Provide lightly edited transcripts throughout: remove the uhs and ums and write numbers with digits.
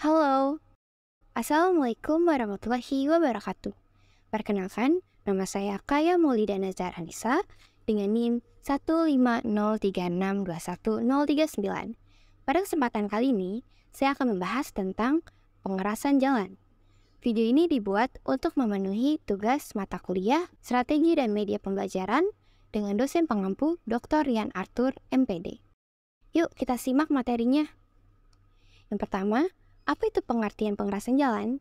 Halo, Assalamualaikum warahmatullahi wabarakatuh. Perkenalkan, nama saya Kaya Maulidana Zaranisa dengan NIM 150362139. Pada kesempatan kali ini, saya akan membahas tentang pengerasan jalan. Video ini dibuat untuk memenuhi tugas mata kuliah Strategi dan Media Pembelajaran dengan dosen pengampu Dr. Rian Arthur, MPD. Yuk kita simak materinya. Yang pertama, apa itu pengertian pengerasan jalan?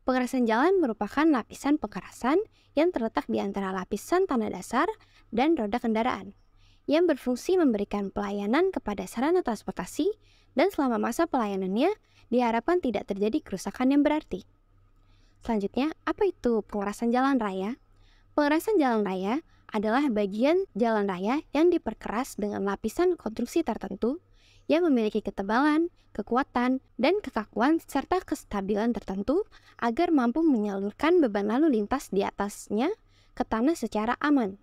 Pengerasan jalan merupakan lapisan pengerasan yang terletak di antara lapisan tanah dasar dan roda kendaraan, yang berfungsi memberikan pelayanan kepada sarana transportasi dan selama masa pelayanannya diharapkan tidak terjadi kerusakan yang berarti. Selanjutnya, apa itu pengerasan jalan raya? Pengerasan jalan raya adalah bagian jalan raya yang diperkeras dengan lapisan konstruksi tertentu yang memiliki ketebalan, kekuatan, dan kekakuan serta kestabilan tertentu agar mampu menyalurkan beban lalu lintas di atasnya ke tanah secara aman.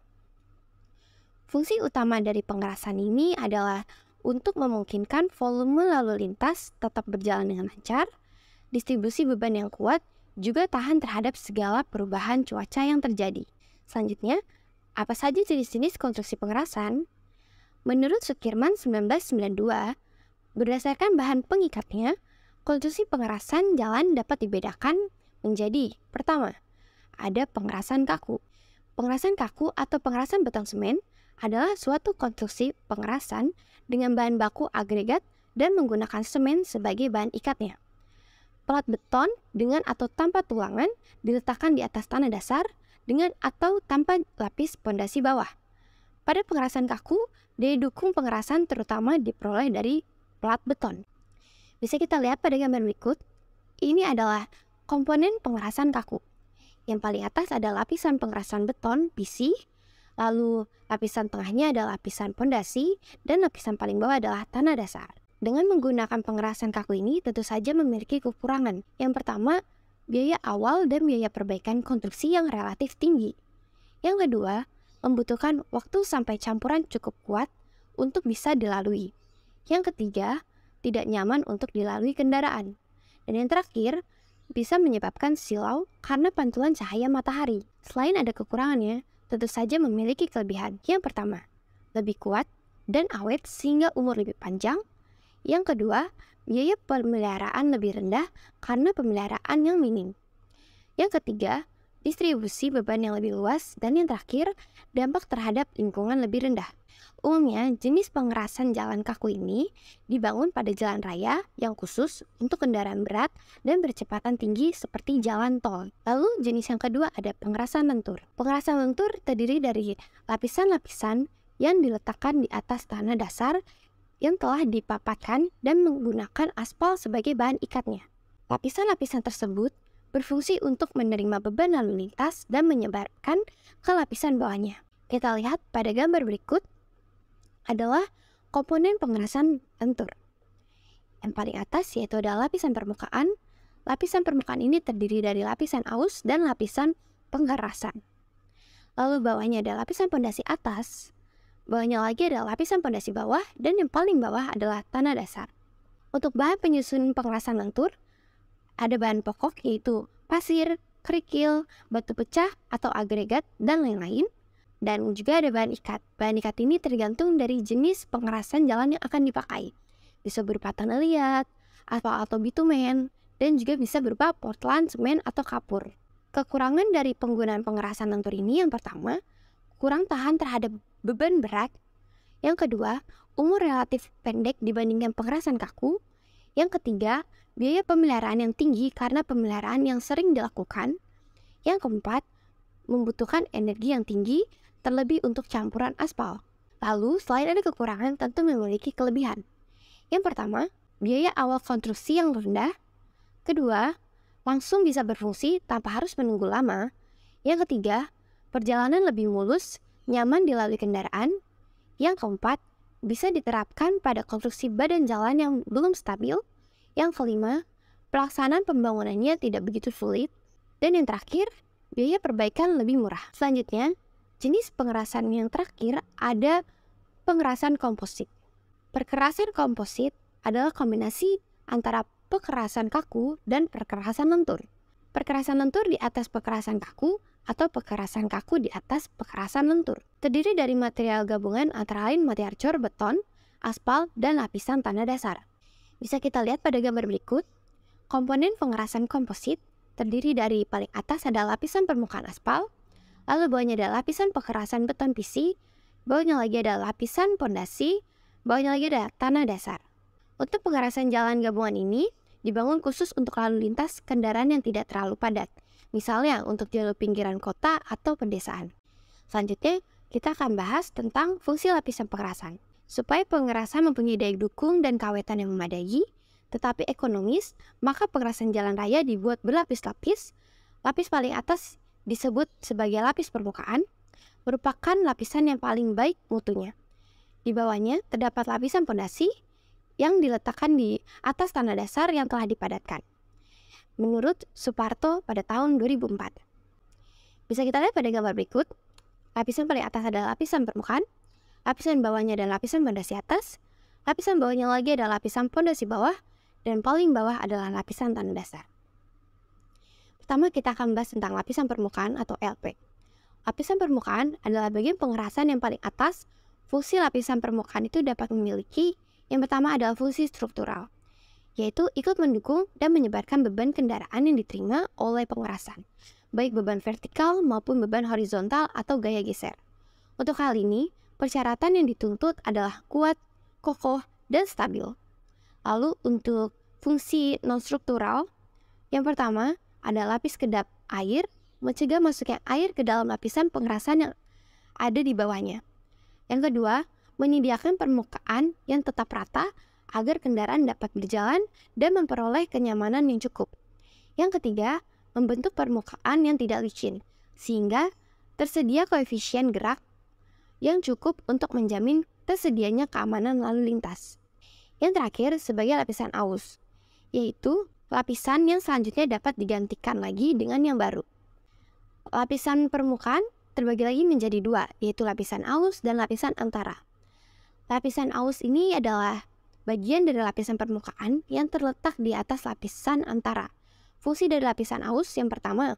Fungsi utama dari pengerasan ini adalah untuk memungkinkan volume lalu lintas tetap berjalan dengan lancar, distribusi beban yang kuat, juga tahan terhadap segala perubahan cuaca yang terjadi. Selanjutnya, apa saja jenis-jenis konstruksi pengerasan? Menurut Sukirman 1992, berdasarkan bahan pengikatnya, konstruksi pengerasan jalan dapat dibedakan menjadi: pertama, ada pengerasan kaku. Pengerasan kaku atau pengerasan beton semen adalah suatu konstruksi pengerasan dengan bahan baku agregat dan menggunakan semen sebagai bahan ikatnya. Pelat beton dengan atau tanpa tulangan diletakkan di atas tanah dasar dengan atau tanpa lapis pondasi bawah. Pada pengerasan kaku, daya dukung pengerasan terutama diperoleh dari pelat beton. Bisa kita lihat pada gambar berikut. Ini adalah komponen pengerasan kaku. Yang paling atas ada lapisan pengerasan beton PC, lalu lapisan tengahnya adalah lapisan pondasi, dan lapisan paling bawah adalah tanah dasar. Dengan menggunakan pengerasan kaku ini tentu saja memiliki kekurangan. Yang pertama, biaya awal dan biaya perbaikan konstruksi yang relatif tinggi. Yang kedua, membutuhkan waktu sampai campuran cukup kuat untuk bisa dilalui. Yang ketiga, tidak nyaman untuk dilalui kendaraan. Dan yang terakhir, bisa menyebabkan silau karena pantulan cahaya matahari. Selain ada kekurangannya, tentu saja memiliki kelebihan. Yang pertama, lebih kuat dan awet sehingga umur lebih panjang. Yang kedua, biaya pemeliharaan lebih rendah karena pemeliharaan yang minim. Yang ketiga, distribusi beban yang lebih luas, dan yang terakhir, dampak terhadap lingkungan lebih rendah. Umumnya, jenis pengerasan jalan kaku ini dibangun pada jalan raya yang khusus untuk kendaraan berat dan berkecepatan tinggi seperti jalan tol. Lalu jenis yang kedua ada pengerasan lentur. Pengerasan lentur terdiri dari lapisan-lapisan yang diletakkan di atas tanah dasar yang telah dipapatkan dan menggunakan aspal sebagai bahan ikatnya. Lapisan-lapisan tersebut berfungsi untuk menerima beban lalu lintas dan menyebarkan ke lapisan bawahnya. Kita lihat pada gambar berikut adalah komponen pengerasan lentur. Yang paling atas yaitu adalah lapisan permukaan. Lapisan permukaan ini terdiri dari lapisan aus dan lapisan pengerasan. Lalu bawahnya ada lapisan pondasi atas, bawahnya lagi ada lapisan pondasi bawah, dan yang paling bawah adalah tanah dasar. Untuk bahan penyusun pengerasan lentur, ada bahan pokok yaitu pasir, kerikil, batu pecah atau agregat, dan lain-lain. Dan juga ada bahan ikat. Bahan ikat ini tergantung dari jenis pengerasan jalan yang akan dipakai. Bisa berupa tanah liat, aspal atau bitumen, dan juga bisa berupa portland, semen, atau kapur. Kekurangan dari penggunaan pengerasan lentur ini yang pertama, kurang tahan terhadap beban berat. Yang kedua, umur relatif pendek dibandingkan pengerasan kaku. Yang ketiga, biaya pemeliharaan yang tinggi karena pemeliharaan yang sering dilakukan. Yang keempat, membutuhkan energi yang tinggi, terlebih untuk campuran aspal. Lalu, selain ada kekurangan, tentu memiliki kelebihan. Yang pertama, biaya awal konstruksi yang rendah. Kedua, langsung bisa berfungsi tanpa harus menunggu lama. Yang ketiga, perjalanan lebih mulus, nyaman dilalui kendaraan. Yang keempat, bisa diterapkan pada konstruksi badan jalan yang belum stabil. Yang kelima, pelaksanaan pembangunannya tidak begitu sulit. Dan yang terakhir, biaya perbaikan lebih murah. Selanjutnya, jenis pengerasan yang terakhir ada pengerasan komposit. Perkerasan komposit adalah kombinasi antara pekerasan kaku dan pekerasan lentur. Pekerasan lentur di atas pekerasan kaku atau pekerasan kaku di atas pekerasan lentur. Terdiri dari material gabungan antara lain material cor, beton, aspal, dan lapisan tanah dasar. Bisa kita lihat pada gambar berikut. Komponen pengerasan komposit terdiri dari paling atas ada lapisan permukaan aspal, lalu bawahnya ada lapisan pekerasan beton PC, bawahnya lagi ada lapisan pondasi, bawahnya lagi ada tanah dasar. Untuk pengerasan jalan gabungan ini dibangun khusus untuk lalu lintas kendaraan yang tidak terlalu padat, misalnya untuk jalur pinggiran kota atau pedesaan. Selanjutnya, kita akan bahas tentang fungsi lapisan pengerasan. Supaya pengerasan mempunyai daya dukung dan kawetan yang memadai, tetapi ekonomis, maka pengerasan jalan raya dibuat berlapis-lapis. Lapis paling atas disebut sebagai lapis permukaan, merupakan lapisan yang paling baik mutunya. Di bawahnya terdapat lapisan pondasi yang diletakkan di atas tanah dasar yang telah dipadatkan. Menurut Suparto pada tahun 2004. Bisa kita lihat pada gambar berikut. Lapisan paling atas adalah lapisan permukaan, lapisan bawahnya adalah lapisan pondasi atas, lapisan bawahnya lagi adalah lapisan pondasi bawah, dan paling bawah adalah lapisan tanah dasar. Pertama kita akan bahas tentang lapisan permukaan atau LP. Lapisan permukaan adalah bagian pengerasan yang paling atas. Fungsi lapisan permukaan itu dapat memiliki yang pertama adalah fungsi struktural, yaitu ikut mendukung dan menyebarkan beban kendaraan yang diterima oleh pengerasan, baik beban vertikal maupun beban horizontal atau gaya geser. Untuk hal ini, persyaratan yang dituntut adalah kuat, kokoh, dan stabil. Lalu untuk fungsi non-struktural, yang pertama ada lapis kedap air, mencegah masuknya air ke dalam lapisan pengerasan yang ada di bawahnya. Yang kedua, menyediakan permukaan yang tetap rata agar kendaraan dapat berjalan dan memperoleh kenyamanan yang cukup. Yang ketiga, membentuk permukaan yang tidak licin, sehingga tersedia koefisien gerak yang cukup untuk menjamin tersedianya keamanan lalu lintas. Yang terakhir, sebagai lapisan aus, yaitu lapisan yang selanjutnya dapat digantikan lagi dengan yang baru. Lapisan permukaan terbagi lagi menjadi dua, yaitu lapisan aus dan lapisan antara. Lapisan aus ini adalah bagian dari lapisan permukaan yang terletak di atas lapisan antara. Fungsi dari lapisan aus yang pertama,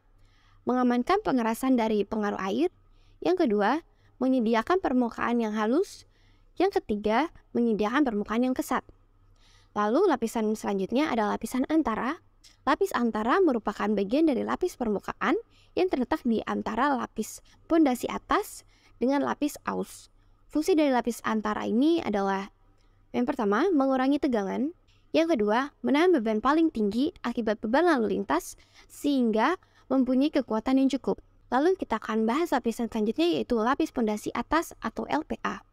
mengamankan pengerasan dari pengaruh air. Yang kedua, menyediakan permukaan yang halus. Yang ketiga, menyediakan permukaan yang kesat. Lalu lapisan selanjutnya adalah lapisan antara. Lapis antara merupakan bagian dari lapis permukaan yang terletak di antara lapis pondasi atas dengan lapis aus. Fungsi dari lapis antara ini adalah yang pertama, mengurangi tegangan. Yang kedua, menahan beban paling tinggi akibat beban lalu lintas sehingga mempunyai kekuatan yang cukup. Lalu kita akan bahas lapisan selanjutnya yaitu lapis pondasi atas atau LPA.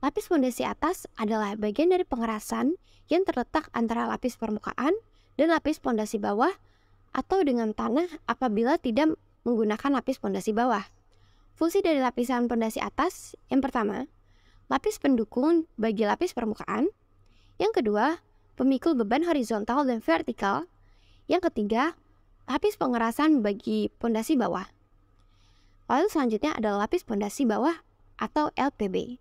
Lapis pondasi atas adalah bagian dari pengerasan yang terletak antara lapis permukaan dan lapis pondasi bawah atau dengan tanah apabila tidak menggunakan lapis pondasi bawah. Fungsi dari lapisan pondasi atas, yang pertama, lapis pendukung bagi lapis permukaan. Yang kedua, pemikul beban horizontal dan vertikal. Yang ketiga, lapis pengerasan bagi pondasi bawah. Lalu selanjutnya adalah lapis pondasi bawah atau LPB.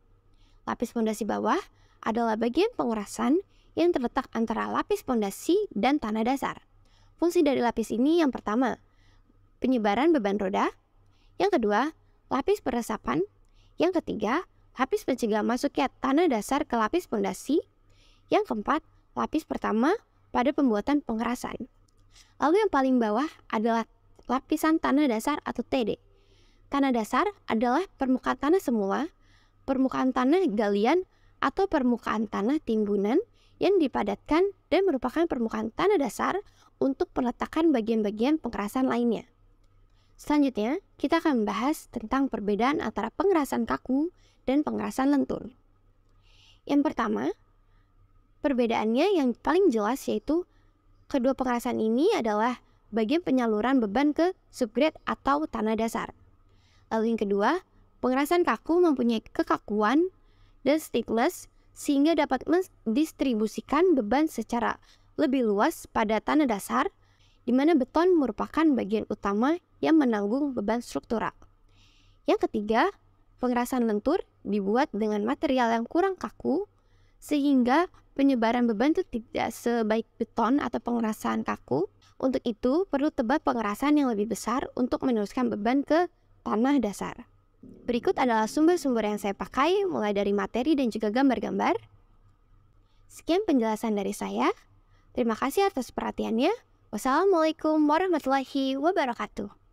Lapis pondasi bawah adalah bagian pengerasan yang terletak antara lapis pondasi dan tanah dasar. Fungsi dari lapis ini yang pertama, penyebaran beban roda. Yang kedua, lapis peresapan. Yang ketiga, lapis pencegah masuknya tanah dasar ke lapis pondasi. Yang keempat, lapis pertama pada pembuatan pengerasan. Lalu yang paling bawah adalah lapisan tanah dasar atau TD. Tanah dasar adalah permukaan tanah semula, permukaan tanah galian atau permukaan tanah timbunan yang dipadatkan dan merupakan permukaan tanah dasar untuk peletakan bagian-bagian pengerasan lainnya. Selanjutnya, kita akan membahas tentang perbedaan antara pengerasan kaku dan pengerasan lentur. Yang pertama, perbedaannya yang paling jelas yaitu kedua pengerasan ini adalah bagian penyaluran beban ke subgrade atau tanah dasar. Lalu yang kedua, pengerasan kaku mempunyai kekakuan dan stiffness sehingga dapat mendistribusikan beban secara lebih luas pada tanah dasar, di mana beton merupakan bagian utama yang menanggung beban struktural. Yang ketiga, pengerasan lentur dibuat dengan material yang kurang kaku sehingga penyebaran beban itu tidak sebaik beton atau pengerasan kaku. Untuk itu, perlu tebal pengerasan yang lebih besar untuk meneruskan beban ke tanah dasar. Berikut adalah sumber-sumber yang saya pakai, mulai dari materi dan juga gambar-gambar. Sekian penjelasan dari saya. Terima kasih atas perhatiannya. Wassalamualaikum warahmatullahi wabarakatuh.